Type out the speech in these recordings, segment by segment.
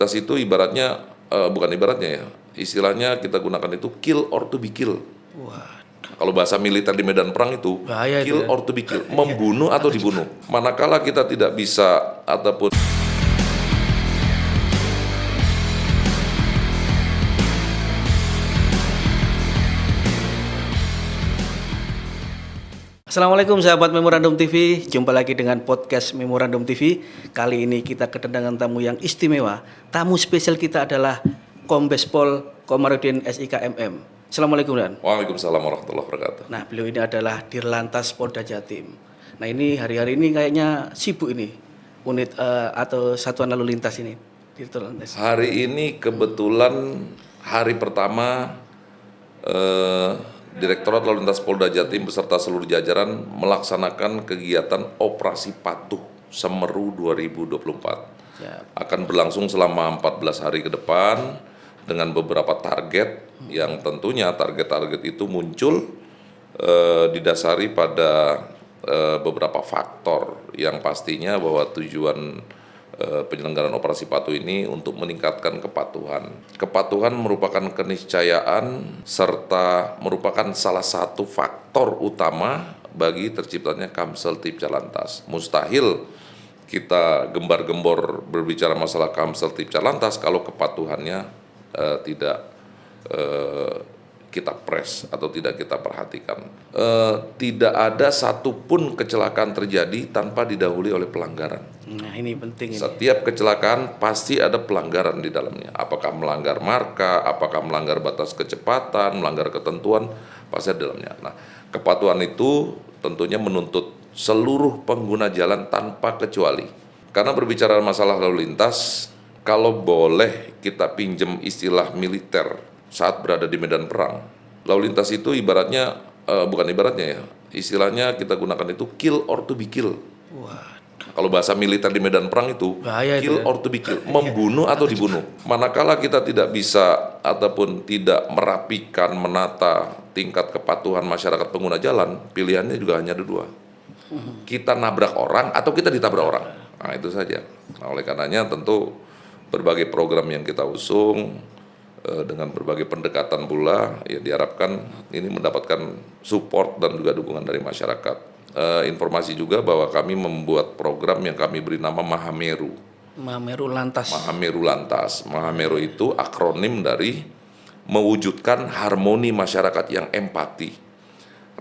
Tas itu ibaratnya, bukan ibaratnya ya, istilahnya kita gunakan itu kill or to be killed. Wah, Kalau bahasa militer di medan perang itu, bahaya itu kill ya. or to be killed, membunuh atau dibunuh. Manakala kita tidak bisa ataupun Assalamualaikum sahabat Memorandum TV, jumpa lagi dengan podcast Memorandum TV. Kali ini kita kedatangan tamu yang istimewa. Tamu spesial kita adalah Kombes Pol Komarudin SIK MM. Assalamualaikum Dan. Waalaikumsalam warahmatullahi wabarakatuh. Nah, beliau ini adalah Dirlantas Polda Jatim. Nah, ini hari-hari ini kayaknya sibuk ini unit atau satuan lalu lintas ini. Dirlantas. Hari ini kebetulan hari pertama Direktorat Lalu Lintas Polda Jatim beserta seluruh jajaran melaksanakan kegiatan Operasi Patuh Semeru 2024. Siap. Akan berlangsung selama 14 hari ke depan dengan beberapa target yang tentunya target-target itu muncul didasari pada beberapa faktor yang pastinya bahwa tujuan penyelenggaraan operasi patuh ini untuk meningkatkan kepatuhan. Kepatuhan merupakan keniscayaan serta merupakan salah satu faktor utama bagi terciptanya Kamsel Tipcalantas. Mustahil kita gembar-gembor berbicara masalah Kamsel Tipcalantas kalau kepatuhannya tidak kita press atau tidak kita perhatikan. Tidak ada satupun kecelakaan terjadi tanpa didahului oleh pelanggaran. Nah, ini penting ini. Setiap kecelakaan pasti ada pelanggaran di dalamnya. Apakah melanggar marka, apakah melanggar batas kecepatan, melanggar ketentuan, pasti ada di dalamnya. Nah, kepatuhan itu tentunya menuntut seluruh pengguna jalan tanpa kecuali. Karena berbicara masalah lalu lintas, kalau boleh kita pinjam istilah militer saat berada di medan perang, lalu lintas itu ibaratnya, bukan ibaratnya ya, istilahnya kita gunakan itu kill or to be killed. Wah, Kalau bahasa militer di medan perang itu, bahaya itu kill ya. or to be killed, membunuh atau dibunuh. Manakala kita tidak bisa ataupun tidak merapikan, menata tingkat kepatuhan masyarakat pengguna jalan, pilihannya juga hanya ada dua. Kita nabrak orang atau kita ditabrak orang. Nah, itu saja. Nah, oleh karenanya tentu berbagai program yang kita usung dengan berbagai pendekatan pula, ya diharapkan ini mendapatkan support dan juga dukungan dari masyarakat. Informasi juga bahwa kami membuat program yang kami beri nama Mahameru. Mahameru Lantas. Mahameru Lantas. Mahameru itu akronim dari mewujudkan harmoni masyarakat yang empati,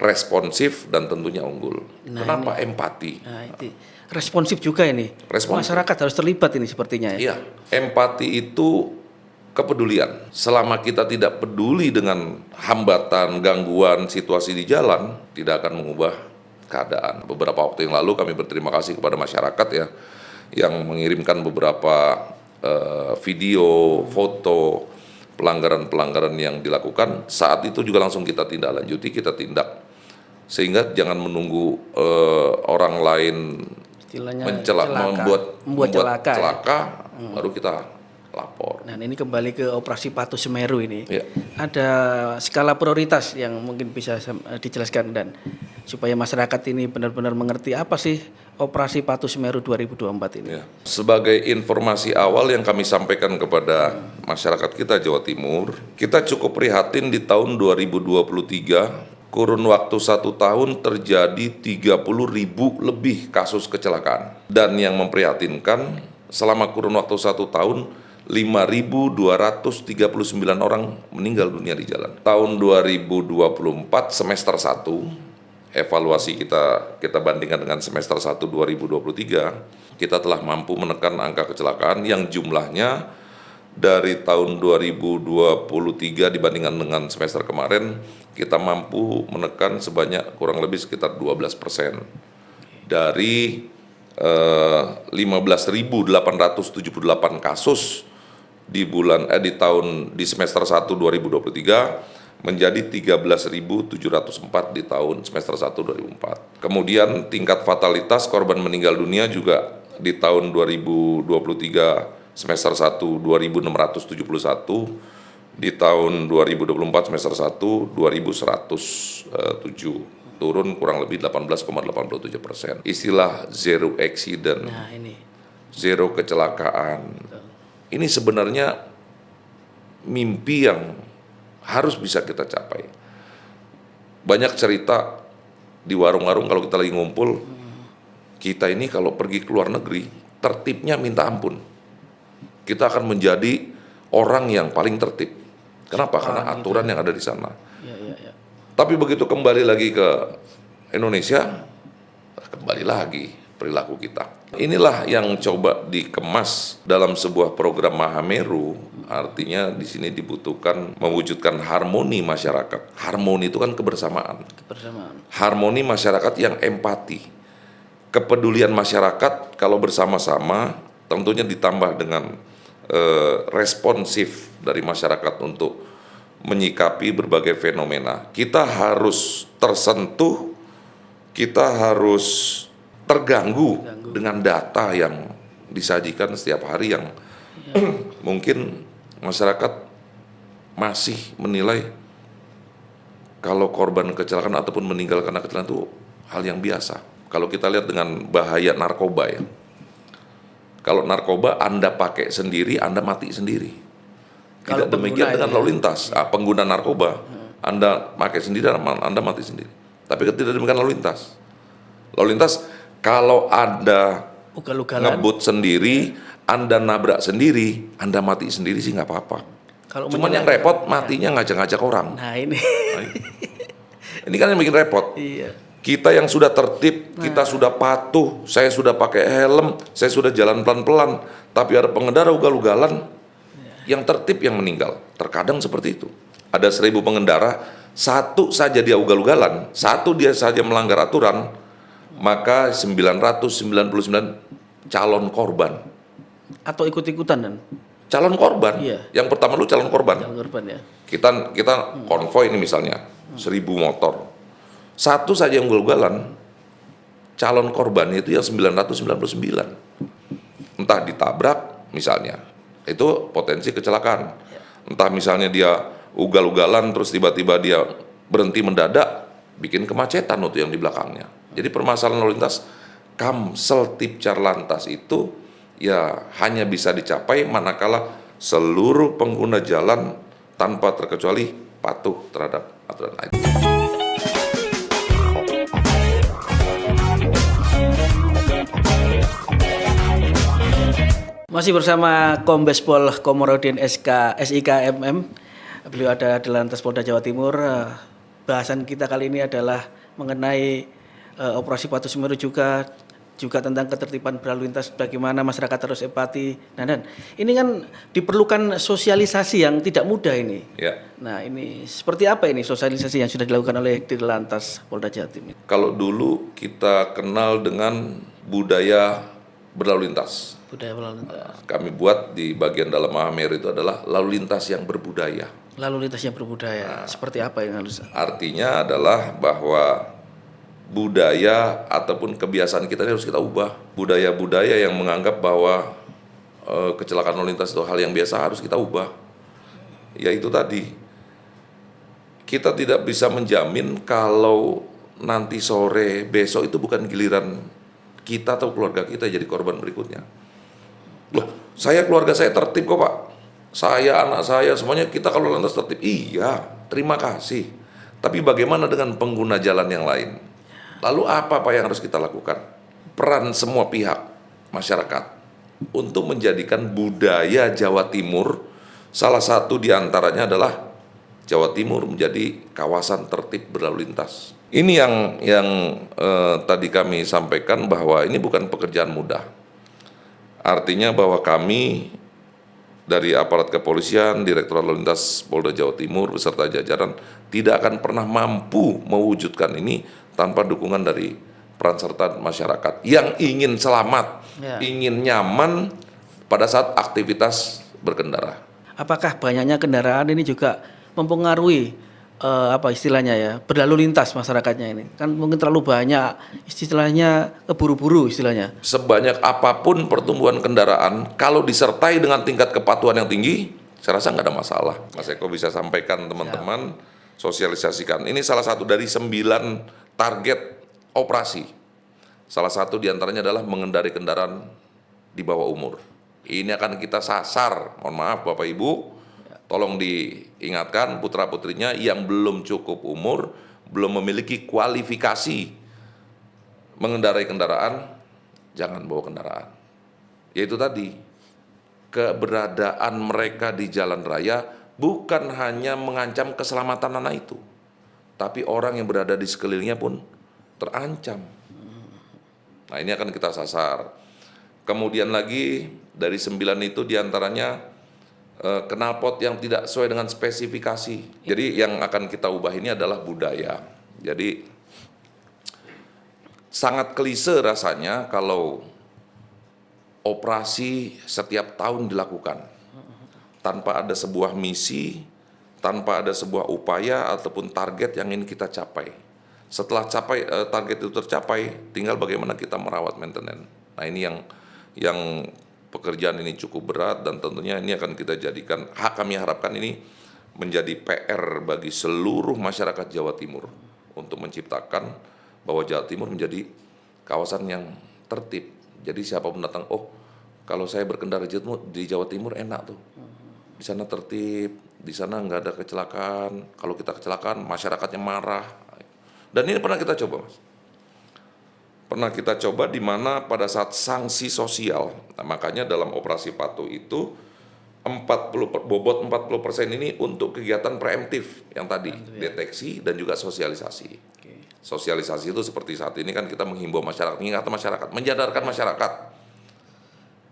responsif dan tentunya unggul. Nah, Kenapa empati? Nah, itu responsif juga ini. Responsif. Masyarakat harus terlibat ini sepertinya ya. Iya, empati itu kepedulian. Selama kita tidak peduli dengan hambatan, gangguan, situasi di jalan, tidak akan mengubah keadaan. Beberapa waktu yang lalu kami berterima kasih kepada masyarakat ya, yang mengirimkan beberapa video, foto, pelanggaran-pelanggaran yang dilakukan. Saat itu juga langsung kita tindak lanjuti, kita tindak. Sehingga jangan menunggu orang lain Istilahnya membuat celaka. Baru kita lapor. Nah, ini kembali ke Operasi Patuh Semeru ini. Ya. Ada skala prioritas yang mungkin bisa dijelaskan dan supaya masyarakat ini benar-benar mengerti apa sih Operasi Patuh Semeru 2024 ini. Ya. Sebagai informasi awal yang kami sampaikan kepada masyarakat kita Jawa Timur, kita cukup prihatin di tahun 2023, kurun waktu 1 tahun terjadi 30.000 lebih kasus kecelakaan. Dan yang memprihatinkan, selama kurun waktu 1 tahun, 5.239 orang meninggal dunia di jalan. Tahun 2024 semester 1, evaluasi kita bandingkan dengan semester 1 2023, kita telah mampu menekan angka kecelakaan yang jumlahnya dari tahun 2023 dibandingkan dengan semester kemarin, kita mampu menekan sebanyak kurang lebih sekitar 12%. Dari 15.878 kasus di semester 1 2023 menjadi 13.704 di tahun semester 1 2004. Kemudian tingkat fatalitas korban meninggal dunia juga di tahun 2023 semester 1 2.671, di tahun 2024 semester 1 2.107, turun kurang lebih 18,87%. Istilah zero accident, Nah, ini. zero kecelakaan, Ini sebenarnya mimpi yang harus bisa kita capai. Banyak cerita di warung-warung kalau kita lagi ngumpul, kita ini kalau pergi ke luar negeri, tertibnya minta ampun. Kita akan menjadi orang yang paling tertib. Kenapa? Karena aturan yang ada di sana. Ya. Tapi begitu kembali lagi ke Indonesia, kembali lagi perilaku kita. Inilah yang coba dikemas dalam sebuah program Mahameru. Artinya di sini dibutuhkan mewujudkan harmoni masyarakat. Harmoni itu kan kebersamaan. Harmoni masyarakat yang empati. Kepedulian masyarakat kalau bersama-sama tentunya ditambah dengan responsif dari masyarakat untuk menyikapi berbagai fenomena. Kita harus tersentuh, kita harus terganggu dengan data yang disajikan setiap hari yang mungkin masyarakat masih menilai kalau korban kecelakaan ataupun meninggal karena kecelakaan itu hal yang biasa. Kalau kita lihat dengan bahaya narkoba ya. Kalau narkoba Anda pakai sendiri, Anda mati sendiri. Tidak demikian dengan lalu lintas. Pengguna narkoba, Anda pakai sendiri, Anda mati sendiri. Tapi tidak demikian lalu lintas. Lalu lintas, kalau Anda ngebut sendiri, Anda nabrak sendiri, Anda mati sendiri sih nggak apa-apa. Cuman yang repot matinya ngajak-ngajak orang. Nah ini. Ini kan yang bikin repot. Iya. Kita yang sudah tertib, kita sudah patuh, saya sudah pakai helm, saya sudah jalan pelan-pelan, tapi ada pengendara ugal-ugalan yang tertib yang meninggal. Terkadang seperti itu. Ada 1.000 pengendara, satu saja dia ugal-ugalan, satu dia saja melanggar aturan, maka 999 calon korban. Atau ikut-ikutan kan? Calon korban. Iya. Yang pertama lu calon korban. Calon korban ya. Kita konvoy ini misalnya, 1.000 motor. Satu saja yang ugal-ugalan, calon korban itu yang 999. Entah ditabrak misalnya, itu potensi kecelakaan. Entah misalnya dia ugal-ugalan terus tiba-tiba dia berhenti mendadak, bikin kemacetan untuk yang di belakangnya. Jadi permasalahan lalu lintas, Kamseltipcar Lantas itu ya hanya bisa dicapai manakala seluruh pengguna jalan tanpa terkecuali patuh terhadap aturan lain. Masih bersama Kombes Pol Komarudin SIKMM. Beliau ada di Lantas Polda Jawa Timur. Bahasan kita kali ini adalah mengenai operasi Patuh Semeru juga tentang ketertiban berlalu lintas, bagaimana masyarakat harus empati. Nah, dan ini kan diperlukan sosialisasi yang tidak mudah ini. Ya. Nah, ini seperti apa ini sosialisasi yang sudah dilakukan oleh Dirlantas Polda Jawa Timur? Kalau dulu kita kenal dengan budaya berlalu lintas. Budaya berlalu lintas. Kami buat di bagian dalam Mahameru itu adalah lalu lintas yang berbudaya. Lalu lintas yang berbudaya. Seperti apa yang harus? Artinya adalah bahwa budaya ataupun kebiasaan kita ini harus kita ubah. Budaya-budaya yang menganggap bahwa kecelakaan lalu lintas itu hal yang biasa harus kita ubah. Ya itu tadi. Kita tidak bisa menjamin kalau nanti sore besok itu bukan giliran kita atau keluarga kita jadi korban berikutnya. Loh, keluarga saya tertib kok Pak. Saya, anak saya, semuanya kita kalau lantas tertib. Iya, terima kasih. Tapi bagaimana dengan pengguna jalan yang lain? Lalu apa yang harus kita lakukan? Peran semua pihak masyarakat untuk menjadikan budaya Jawa Timur, salah satu diantaranya adalah Jawa Timur menjadi kawasan tertib berlalu lintas. Ini yang tadi kami sampaikan bahwa ini bukan pekerjaan mudah. Artinya bahwa kami dari aparat kepolisian, Direktorat Lalu Lintas Polda Jawa Timur beserta jajaran tidak akan pernah mampu mewujudkan ini tanpa dukungan dari peran serta masyarakat yang ingin selamat, ingin nyaman pada saat aktivitas berkendara. Apakah banyaknya kendaraan ini juga mempengaruhi istilahnya ya, berlalu lintas masyarakatnya ini? Kan mungkin terlalu banyak istilahnya, keburu-buru istilahnya. Sebanyak apapun pertumbuhan kendaraan, kalau disertai dengan tingkat kepatuhan yang tinggi, saya rasa nggak ada masalah. Mas Eko bisa sampaikan teman-teman, sosialisasikan. Ini salah satu dari 9 target operasi. Salah satu diantaranya adalah mengendari kendaraan di bawah umur. Ini akan kita sasar. Mohon maaf Bapak Ibu, tolong diingatkan putra-putrinya yang belum cukup umur, belum memiliki kualifikasi mengendarai kendaraan, jangan bawa kendaraan. Yaitu tadi, keberadaan mereka di jalan raya bukan hanya mengancam keselamatan anak itu, tapi orang yang berada di sekelilingnya pun terancam. Nah, ini akan kita sasar. Kemudian lagi dari 9 itu diantaranya knalpot yang tidak sesuai dengan spesifikasi. Jadi yang akan kita ubah ini adalah budaya. Jadi sangat klise rasanya kalau operasi setiap tahun dilakukan tanpa ada sebuah misi, tanpa ada sebuah upaya ataupun target yang ingin kita capai. Setelah target itu tercapai, tinggal bagaimana kita merawat maintenance. Nah, ini yang pekerjaan ini cukup berat dan tentunya ini akan kita jadikan, kami harapkan ini menjadi PR bagi seluruh masyarakat Jawa Timur untuk menciptakan bahwa Jawa Timur menjadi kawasan yang tertib. Jadi siapapun datang, oh kalau saya berkendara di Jawa Timur enak tuh, di sana tertib, di sana nggak ada kecelakaan. Kalau kita kecelakaan, masyarakatnya marah. Dan ini pernah kita coba, Mas. Pernah kita coba di mana pada saat sanksi sosial. Nah, makanya dalam operasi patuh itu 40% ini untuk kegiatan preemptif yang tadi, deteksi dan juga sosialisasi. Sosialisasi itu seperti saat ini kan kita menghimbau masyarakat, mengingatkan masyarakat, menyadarkan masyarakat.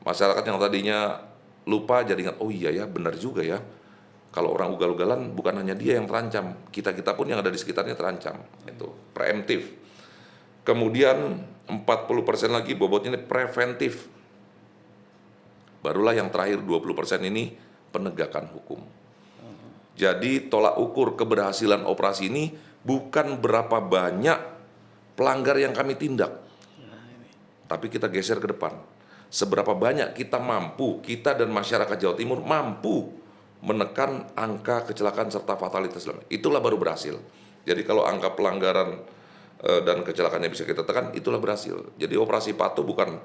Masyarakat yang tadinya lupa jadi ingat, oh iya ya, benar juga ya. Kalau orang ugal-ugalan bukan hanya dia yang terancam, kita pun yang ada di sekitarnya terancam. Itu preemptif. Kemudian 40% lagi bobotnya ini preventif. Barulah yang terakhir 20% ini penegakan hukum. Jadi tolak ukur keberhasilan operasi ini bukan berapa banyak pelanggar yang kami tindak, tapi kita geser ke depan. Seberapa banyak kita dan masyarakat Jawa Timur mampu menekan angka kecelakaan serta fatalitas. Itulah baru berhasil. Jadi kalau angka pelanggaran dan kecelakaannya bisa kita tekan, itulah berhasil. Jadi operasi patuh bukan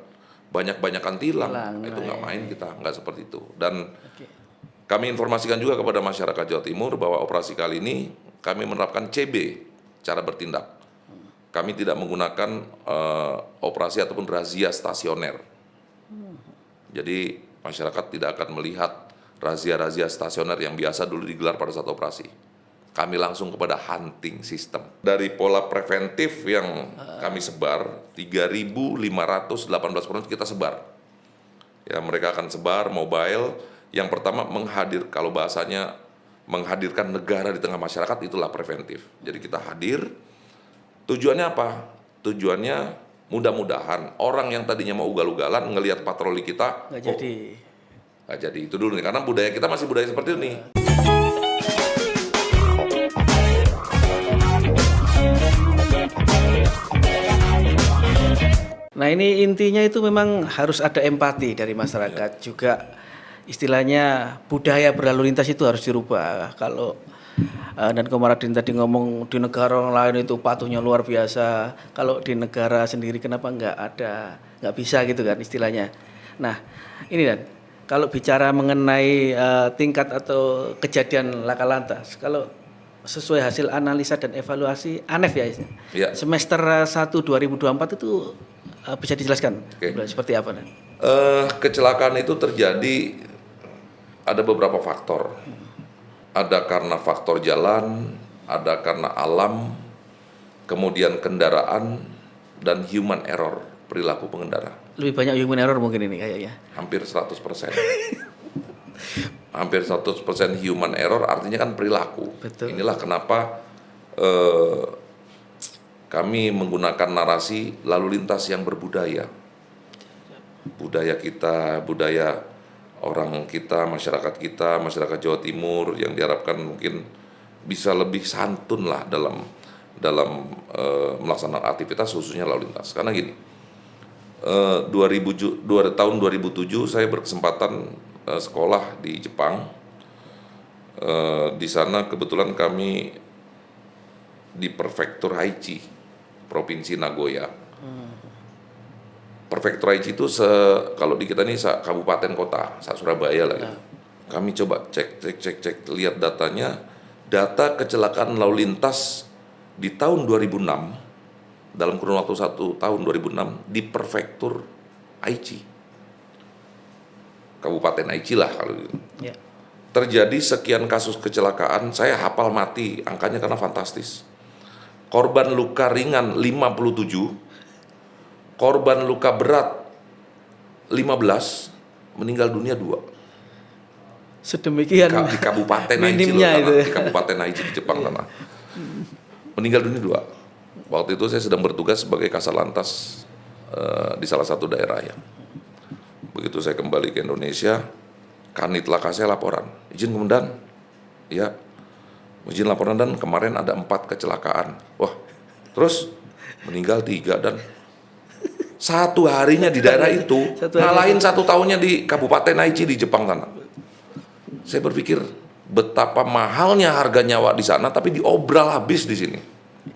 banyak-banyakan tilang. Itu nggak main kita, nggak seperti itu. Dan kami informasikan juga kepada masyarakat Jawa Timur bahwa operasi kali ini kami menerapkan CB, cara bertindak. Kami tidak menggunakan operasi ataupun razia stasioner. Jadi masyarakat tidak akan melihat razia-razia stasioner yang biasa dulu digelar pada saat operasi. Kami langsung kepada hunting system. Dari pola preventif yang kami sebar, 3.518 personel kita sebar. Ya, mereka akan sebar mobile. Yang pertama kalau bahasanya menghadirkan negara di tengah masyarakat, itulah preventif. Jadi kita hadir. Tujuannya apa? Tujuannya mudah-mudahan orang yang tadinya mau ugal-ugalan ngelihat patroli kita, nggak jadi. Itu dulu nih, karena budaya kita masih budaya seperti ini. Nah, ini intinya itu memang harus ada empati dari masyarakat juga. Istilahnya budaya berlalu lintas itu harus dirubah. Kalau dan Komarudin tadi ngomong di negara orang lain itu patuhnya luar biasa. Kalau di negara sendiri kenapa nggak bisa gitu kan istilahnya. Nah, ini Dan, kalau bicara mengenai tingkat atau kejadian laka lantas, kalau sesuai hasil analisa dan evaluasi ANEF ya. Semester 1 2024 itu bisa dijelaskan seperti apa Dan? Kecelakaan itu terjadi ada beberapa faktor. Ada karena faktor jalan, ada karena alam, kemudian kendaraan, dan human error, perilaku pengendara. Lebih banyak human error mungkin ini kayaknya. Hampir 100%. Hampir 100% human error artinya kan perilaku. Betul. Inilah kenapa kami menggunakan narasi lalu lintas yang berbudaya. Budaya kita, budaya orang kita, masyarakat Jawa Timur yang diharapkan mungkin bisa lebih santun lah dalam melaksanakan aktivitas khususnya lalu lintas. Karena gini, tahun 2007 saya berkesempatan sekolah di Jepang. Di sana kebetulan kami di prefektur Aichi, provinsi Nagoya. Prefektur Aichi itu kalau di kita ini kabupaten kota, Surabaya lah gitu. Kami coba cek, lihat datanya, data kecelakaan lalu lintas di tahun 2006, dalam kurun waktu 1 tahun 2006 di prefektur Aichi, kabupaten Aichi lah kalau gitu. Ya. Terjadi sekian kasus kecelakaan, saya hafal mati angkanya karena fantastis. Korban luka ringan 57, korban luka berat 15, meninggal dunia 2. Sedemikian Di Kabupaten Aichi minimnya loh, itu. di Kabupaten Aichi di Jepang sana. Meninggal dunia 2. Waktu itu saya sedang bertugas sebagai Kasalantas di salah satu daerah ya. Begitu saya kembali ke Indonesia, Kanit Laka saya laporan, izin komandan, ya, izin laporan dan kemarin ada 4 kecelakaan. Wah, terus meninggal 3 dan 1 harinya di daerah itu, ngalahin 1 tahunnya di Kabupaten Aichi di Jepang sana. Saya berpikir betapa mahalnya harga nyawa di sana, tapi diobral habis di sini.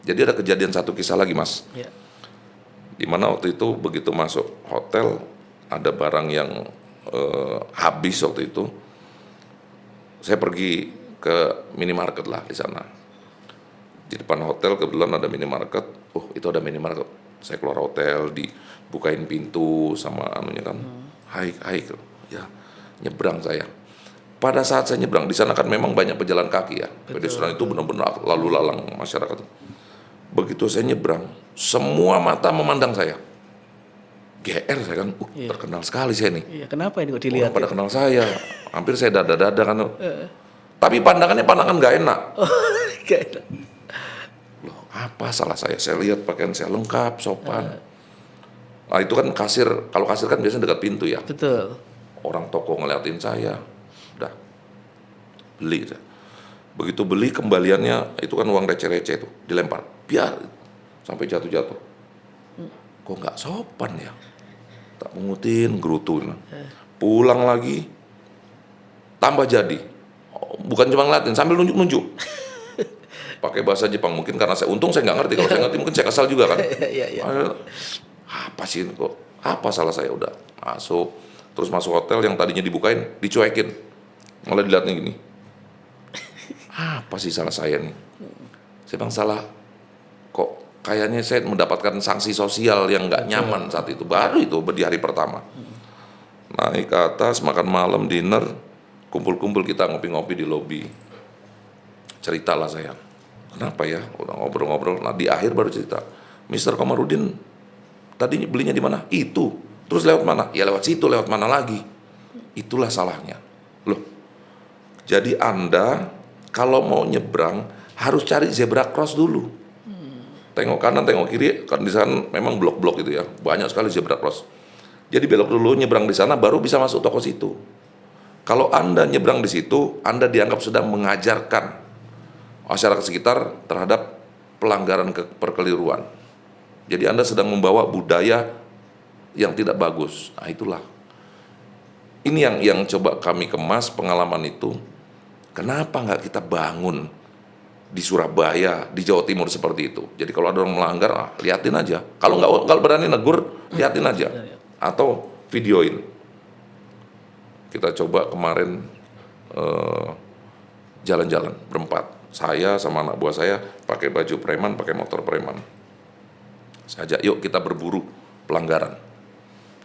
Jadi ada kejadian satu kisah lagi mas, Ya. dimana waktu itu begitu masuk hotel ada barang yang habis waktu itu. Saya pergi ke minimarket lah di sana. Di depan hotel kebetulan ada minimarket. Oh itu ada minimarket. Saya keluar hotel, dibukain pintu sama anunya kan. Hai, ya nyebrang saya. Pada saat saya nyebrang di sana kan memang banyak pejalan kaki ya. Pedestrian itu benar-benar lalu lalang masyarakat. Begitu saya nyebrang, semua mata memandang saya. GR saya kan, terkenal sekali saya nih. Iya, kenapa ini kok dilihat? Orang pada kenal saya, hampir saya dada-dada kan. Tapi pandangannya pandangan nggak enak. Oh, kayak itu. Loh, apa salah saya? Saya lihat pakaian saya lengkap, sopan. Nah itu kan kasir, kalau kasir kan biasanya dekat pintu ya. Betul. Orang toko ngeliatin saya, udah beli. Begitu beli kembaliannya itu kan uang receh-receh itu dilempar, biar sampai jatuh-jatuh. Kok nggak sopan ya? Tak mengutin, gerutu. Pulang lagi, tambah jadi. Bukan cuma ngeliatin, sambil nunjuk-nunjuk. Pakai bahasa Jepang, mungkin karena untung saya nggak ngerti. Kalau saya ngerti mungkin saya kesal juga kan. Iya. Apa sih kok? Apa salah saya? Udah masuk, terus masuk hotel yang tadinya dibukain, dicuekin. Malah dilihatnya gini. Apa sih salah saya nih? Saya bilang salah. Kok kayaknya saya mendapatkan sanksi sosial yang nggak nyaman saat itu. Baru itu di hari pertama. Naik ke atas, makan malam, dinner, kumpul-kumpul kita ngopi-ngopi di lobi. Ceritalah saya. Kenapa ya? Udah ngobrol-ngobrol. Nah di akhir baru cerita. Mr. Komarudin, tadi belinya di mana? Itu. Terus lewat mana? Ya lewat situ, lewat mana lagi? Itulah salahnya. Loh, jadi Anda kalau mau nyebrang harus cari zebra cross dulu. Tengok kanan, tengok kiri, kan di sana memang blok-blok gitu ya, banyak sekali zebra cross. Jadi belok dulu, nyebrang di sana, baru bisa masuk toko situ. Kalau Anda nyebrang di situ, Anda dianggap sedang mengajarkan masyarakat sekitar terhadap pelanggaran perkeliruan. Jadi Anda sedang membawa budaya yang tidak bagus. Nah itulah. Ini yang coba kami kemas pengalaman itu. Kenapa nggak kita bangun di Surabaya, di Jawa Timur seperti itu. Jadi kalau ada orang melanggar, liatin aja. Kalau nggak berani negur, liatin aja. Atau videoin. Kita coba kemarin jalan-jalan berempat. Saya sama anak buah saya pakai baju preman, pakai motor preman. Saya ajak, yuk kita berburu pelanggaran.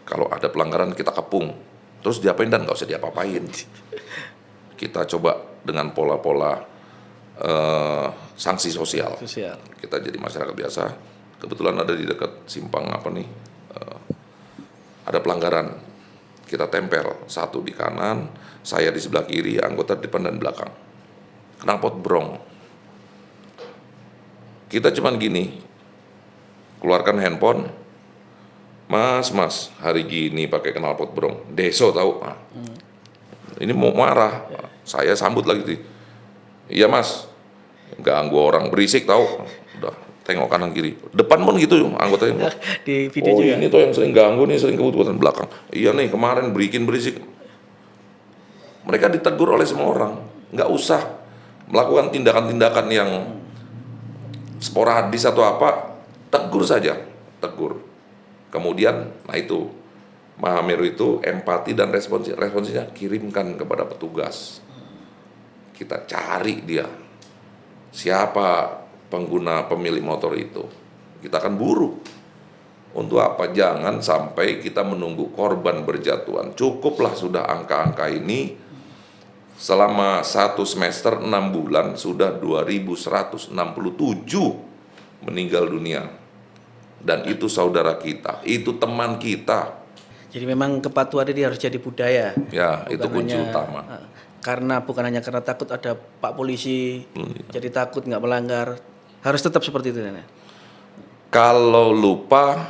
Kalau ada pelanggaran kita kepung. Terus diapain dan nggak usah diapa-apain. Kita coba dengan pola-pola sanksi sosial. Kita jadi masyarakat biasa. Kebetulan ada di dekat simpang ada pelanggaran. Kita tempel, satu di kanan, saya di sebelah kiri, anggota di depan dan belakang. Knalpot brong. Kita cuman gini, keluarkan handphone, mas, hari gini pakai knalpot brong. Deso tahu? Nah, ini mau marah, saya sambut lagi. Iya mas, ganggu orang berisik tahu. Udah tengok kanan kiri, depan pun gitu anggotanya. Di video juga. Ini tuh yang sering ganggu nih, sering kebutuhan belakang. Iya nih kemarin bikin berisik. Mereka ditegur oleh semua orang, nggak usah melakukan tindakan-tindakan yang sporadis atau apa, tegur saja, tegur. Kemudian, nah itu Mahameru itu empati dan responsinya kirimkan kepada petugas. Kita cari dia, siapa pengguna pemilik motor itu. Kita akan buru. Untuk apa? Jangan sampai kita menunggu korban berjatuhan. Cukuplah sudah angka-angka ini. Selama 1 semester 6 bulan sudah 2.167 meninggal dunia. Dan itu saudara kita, itu teman kita. Jadi memang kepatuhan ini harus jadi budaya. Ya, itu kunci utama. Karena bukan hanya karena takut ada Pak Polisi, jadi takut nggak melanggar. Harus tetap seperti itu, Nenek. Kalau lupa,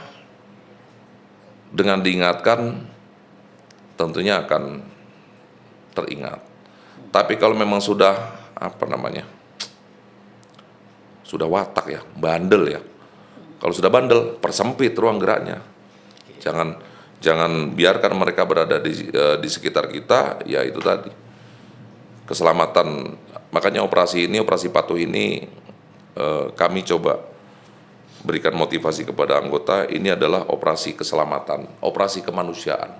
dengan diingatkan, tentunya akan teringat. Tapi kalau memang sudah, sudah watak ya, bandel ya. Kalau sudah bandel, persempit ruang geraknya. Jangan biarkan mereka berada di sekitar kita, ya itu tadi. Keselamatan, makanya operasi patuh ini kami coba berikan motivasi kepada anggota. Ini adalah operasi keselamatan, operasi kemanusiaan.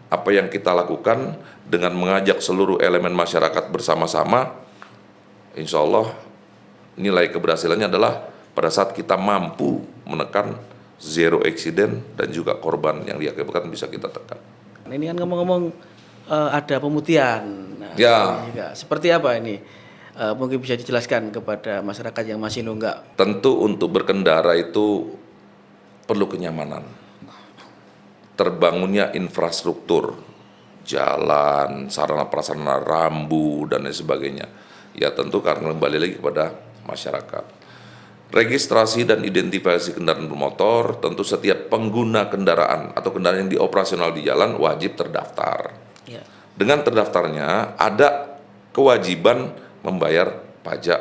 Apa yang kita lakukan dengan mengajak seluruh elemen masyarakat bersama-sama, insya Allah nilai keberhasilannya adalah pada saat kita mampu menekan zero accident dan juga korban yang diakibatkan bisa kita tekan. Ini kan ngomong-ngomong ada pemutihan. Nah, Ya. juga. Seperti apa ini? Mungkin bisa dijelaskan kepada masyarakat yang masih nunggak. Tentu untuk berkendara itu perlu kenyamanan. Terbangunnya infrastruktur, jalan, sarana prasarana, rambu, dan lain sebagainya. Ya tentu karena kembali lagi kepada masyarakat. Registrasi dan identifikasi kendaraan bermotor, tentu setiap pengguna kendaraan atau kendaraan yang dioperasional di jalan wajib terdaftar. Ya. Dengan terdaftarnya ada kewajiban membayar pajak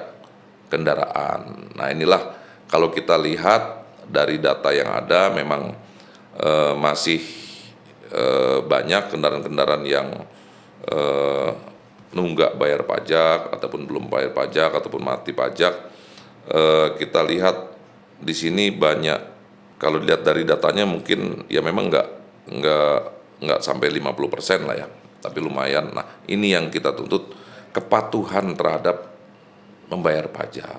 kendaraan. Nah inilah kalau kita lihat dari data yang ada memang masih banyak kendaraan-kendaraan yang nunggak bayar pajak ataupun belum bayar pajak ataupun mati pajak. Kita lihat di sini banyak, kalau dilihat dari datanya mungkin ya memang nggak sampai 50% lah ya, tapi lumayan. Nah ini yang kita tuntut, kepatuhan terhadap membayar pajak.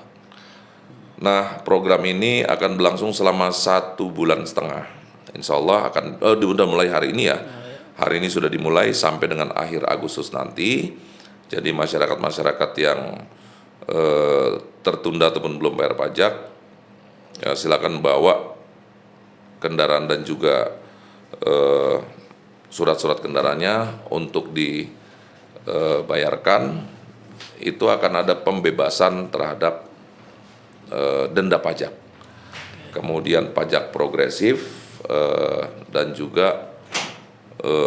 Nah program ini akan berlangsung selama 1,5 bulan. Insya Allah akan sudah mulai hari ini ya. Hari ini sudah dimulai sampai dengan akhir Agustus nanti. Jadi masyarakat yang tertunda ataupun belum bayar pajak, ya silakan bawa kendaraan dan juga surat-surat kendaraannya untuk dibayarkan. Itu akan ada pembebasan terhadap denda pajak, kemudian pajak progresif, dan juga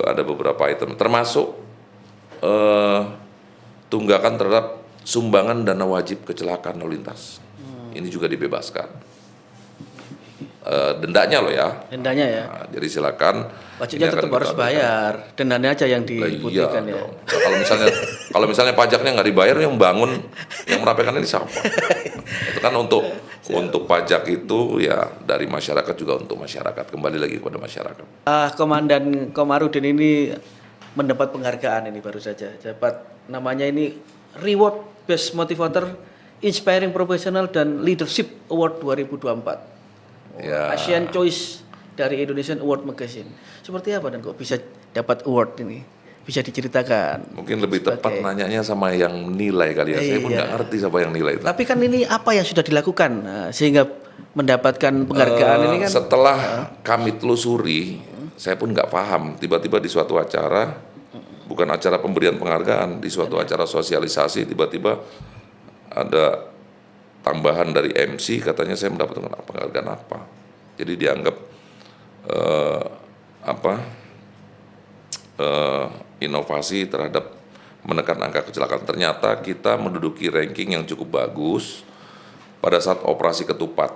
ada beberapa item termasuk tunggakan terhadap sumbangan dana wajib kecelakaan lalu lintas. Ini juga dibebaskan. Dendanya loh ya. Dendanya ya. Nah, jadi silakan. Pajaknya tetap harus bayar. Dendanya aja yang diputihkan ya. Dong. Nah, kalau misalnya pajaknya nggak dibayar, yang bangun, yang merapikan ini siapa? Itu kan untuk pajak itu ya dari masyarakat, juga untuk masyarakat, kembali lagi kepada masyarakat. Komandan Komarudin ini mendapat penghargaan ini baru saja. Dapat namanya ini Reward Best Motivator Inspiring Professional dan Leadership Award 2024. Ya. Asian Choice dari Indonesian Award Magazine. Seperti apa dan kok bisa dapat award ini? Bisa diceritakan? Mungkin lebih tepat nanyanya sama yang nilai kali ya. Saya pun nggak ngerti siapa yang nilai itu. Tapi kan ini apa yang sudah dilakukan sehingga mendapatkan penghargaan ini kan? Setelah kami telusuri, saya pun nggak paham. Tiba-tiba di suatu acara, bukan acara pemberian penghargaan, di suatu acara sosialisasi, tiba-tiba ada tambahan dari MC, katanya saya mendapatkan penghargaan apa. Jadi dianggap inovasi terhadap menekan angka kecelakaan. Ternyata kita menduduki ranking yang cukup bagus pada saat operasi ketupat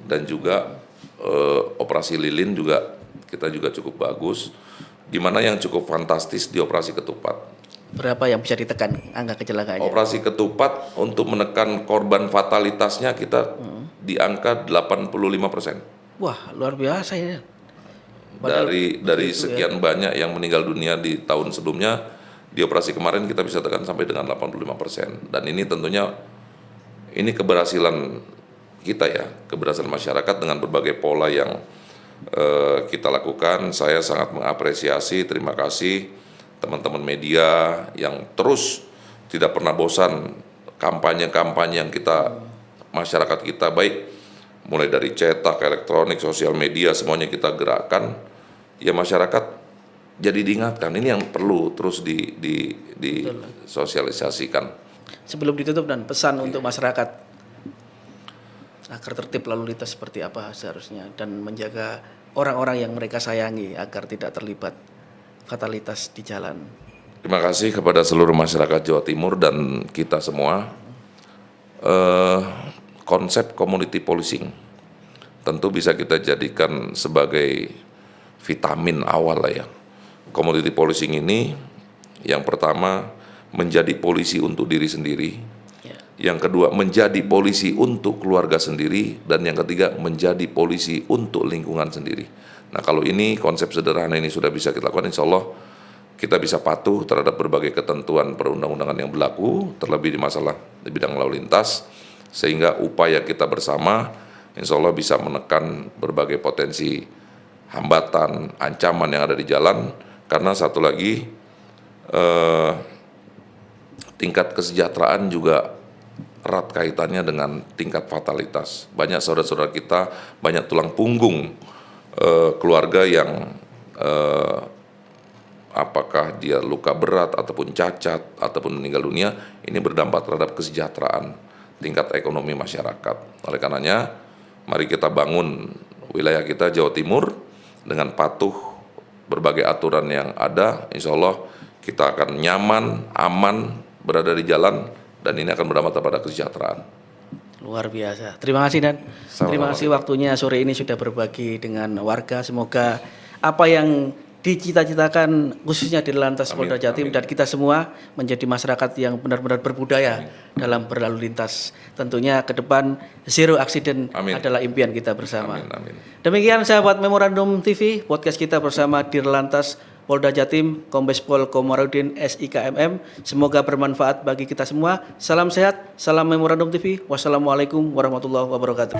dan juga operasi lilin juga kita juga cukup bagus. Di mana yang cukup fantastis di operasi ketupat. Berapa yang bisa ditekan angka kecelakaannya? Operasi ketupat untuk menekan korban fatalitasnya kita di angka 85%. Wah, luar biasa ya. Dari sekian banyak yang meninggal dunia di tahun sebelumnya, di operasi kemarin kita bisa tekan sampai dengan 85%. Dan ini tentunya ini keberhasilan kita ya, keberhasilan masyarakat dengan berbagai pola yang kita lakukan. Saya sangat mengapresiasi, terima kasih teman-teman media yang terus tidak pernah bosan kampanye-kampanye yang masyarakat kita baik mulai dari cetak, elektronik, sosial media semuanya kita gerakkan. Ya masyarakat jadi diingatkan, ini yang perlu terus disosialisasikan. Sebelum ditutup dan pesan untuk masyarakat agar tertib lalu lintas seperti apa seharusnya dan menjaga orang-orang yang mereka sayangi agar tidak terlibat fatalitas di jalan. Terima kasih kepada seluruh masyarakat Jawa Timur dan kita semua. Konsep community policing tentu bisa kita jadikan sebagai vitamin awal lah ya. Community policing ini yang pertama menjadi polisi untuk diri sendiri, yang kedua menjadi polisi untuk keluarga sendiri, dan yang ketiga menjadi polisi untuk lingkungan sendiri. Nah kalau ini konsep sederhana ini sudah bisa kita lakukan, insya Allah kita bisa patuh terhadap berbagai ketentuan perundang-undangan yang berlaku, terlebih di masalah di bidang lalu lintas, sehingga upaya kita bersama insya Allah bisa menekan berbagai potensi hambatan, ancaman yang ada di jalan. Karena satu lagi tingkat kesejahteraan juga erat kaitannya dengan tingkat fatalitas. Banyak saudara-saudara kita, banyak tulang punggung keluarga yang apakah dia luka berat ataupun cacat ataupun meninggal dunia, ini berdampak terhadap kesejahteraan tingkat ekonomi masyarakat. Oleh karenanya mari kita bangun wilayah kita Jawa Timur dengan patuh berbagai aturan yang ada. Insya Allah kita akan nyaman, aman berada di jalan, dan ini akan berdampak pada kesejahteraan. Luar biasa. Terima kasih Dan. Terima kasih waktunya sore ini sudah berbagi dengan warga. Semoga apa yang dicita-citakan khususnya di Lantas Polda Jatim dan kita semua menjadi masyarakat yang benar-benar berbudaya dalam berlalu lintas. Tentunya ke depan zero accident adalah impian kita bersama. Demikian sahabat Memorandum TV, podcast kita bersama Dirlantas Polda Jatim, Kombes Pol Komarudin SIKMM. Semoga bermanfaat bagi kita semua. Salam sehat, salam Memorandum TV. Wassalamualaikum warahmatullahi wabarakatuh.